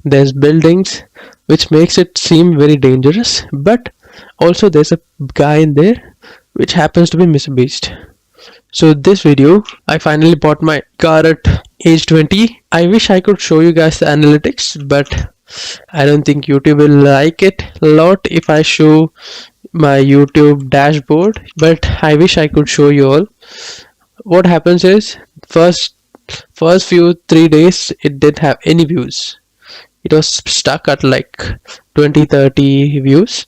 there's buildings, which makes it seem very dangerous, but also there's a guy in there which happens to be Mr. Beast. So this video, I finally bought my car at age 20. I wish I could show you guys the analytics, but I don't think YouTube will like it a lot if I show my YouTube dashboard, but I wish I could show you all. What happens is first few 3 days it didn't have any views. It was stuck at like 20-30 views.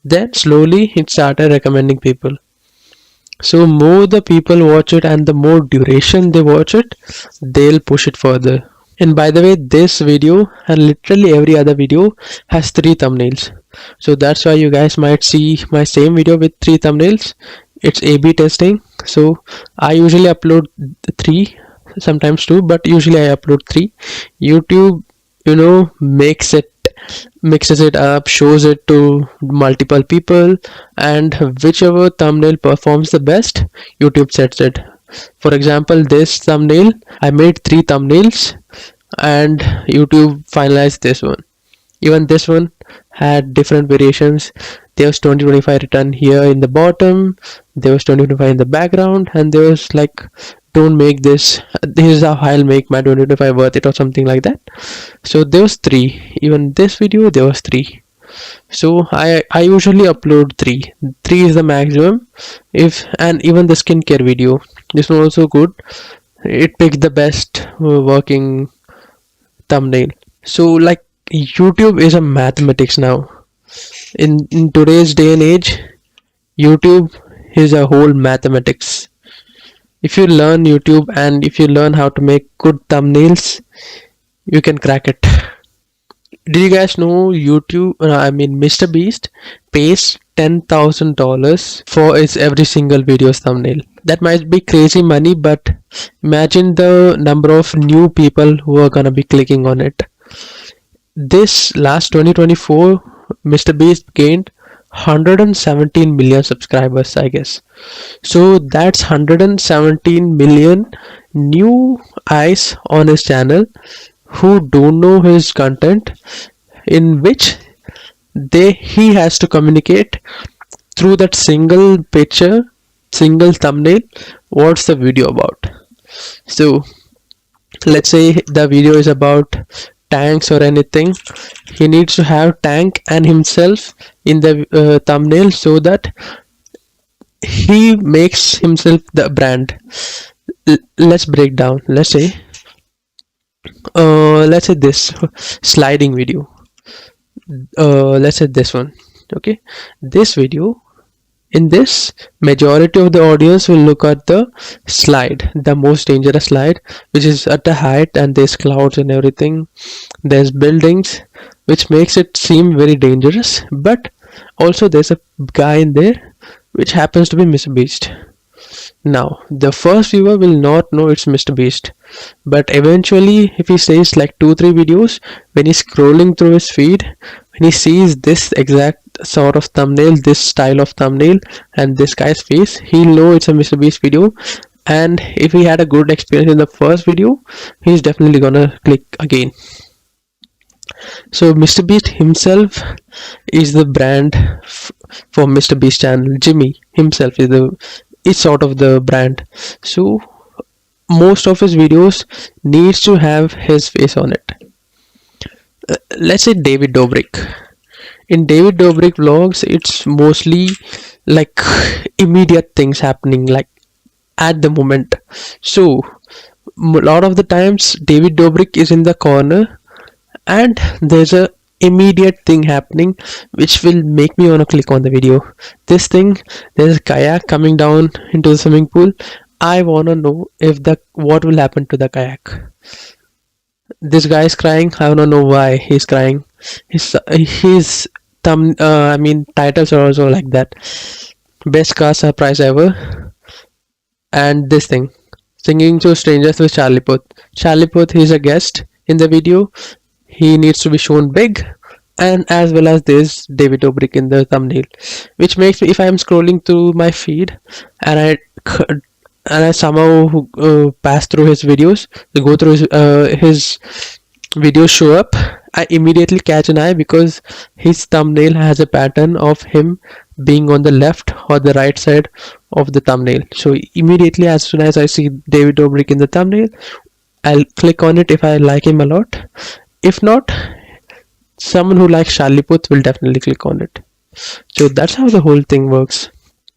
Then slowly it started recommending people. So more the people watch it and the more duration they watch it, they'll push it further. And by the way, this video and literally every other video has 3 thumbnails. So that's why you guys might see my same video with 3 thumbnails. It's A/B testing. So I usually upload 3, sometimes 2, but usually I upload 3. YouTube, mixes it up, shows it to multiple people, and whichever thumbnail performs the best, YouTube sets it. For example, this thumbnail, I made 3 thumbnails and YouTube finalized this one. Even this one had different variations. There was 2025 written here in the bottom, there was 2025 in the background, and there was like, don't make this is how I'll make my 2025 worth it, or something like that. So there was 3. Even this video there was 3. So I usually upload 3 is the maximum. And even the skincare video, this one also good. It picked the best working thumbnail. So like, YouTube is a mathematics now. In today's day and age, YouTube is a whole mathematics. If you learn YouTube and if you learn how to make good thumbnails, you can crack it. Did you guys know Mr. Beast pays $10,000 for his every single video's thumbnail? That might be crazy money, but imagine the number of new people who are gonna be clicking on it. This last 2024, Mr. Beast gained 117 million subscribers, I guess. So that's 117 million new eyes on his channel who don't know his content, in which he has to communicate through that single picture, single thumbnail, what's the video about. So let's say the video is about tanks or anything. He needs to have tank and himself in the thumbnail, so that he makes himself the brand. Let's break down. Let's say this sliding video. Let's say this one. Okay, this video, in this, majority of the audience will look at the slide, the most dangerous slide, which is at the height, and there's clouds and everything. There's buildings, which makes it seem very dangerous, but also there's a guy in there which happens to be Mr. Beast. Now the first viewer will not know it's Mr. Beast, but eventually if he says like 2-3 videos, when he's scrolling through his feed, when he sees this exact sort of thumbnail, this style of thumbnail, and this guy's face, he'll know it's a Mr. Beast video. And if he had a good experience in the first video, he's definitely gonna click again. So Mr. Beast himself is the brand for Mr. Beast channel. Jimmy himself is sort of the brand. So most of his videos needs to have his face on it. Let's say David Dobrik. In David Dobrik vlogs, it's mostly like immediate things happening, like at the moment. So a lot of the times David Dobrik is in the corner and there's a immediate thing happening which will make me want to click on the video. This thing, there's a kayak coming down into the swimming pool. I want to know what will happen to the kayak. This guy is crying. I want to know why he's crying. His titles are also like that. Best car surprise ever. And this thing, singing to strangers with Charlie Puth. Charlie Puth, he's a guest in the video. He needs to be shown big, and as well as this David Dobrik in the thumbnail, which makes me, if I am scrolling through my feed and I somehow pass through his videos, go through his videos show up, I immediately catch an eye because his thumbnail has a pattern of him being on the left or the right side of the thumbnail. So immediately, as soon as I see David Dobrik in the thumbnail, I'll click on it if I like him a lot. If not, someone who likes Shaliput will definitely click on it. So that's how the whole thing works.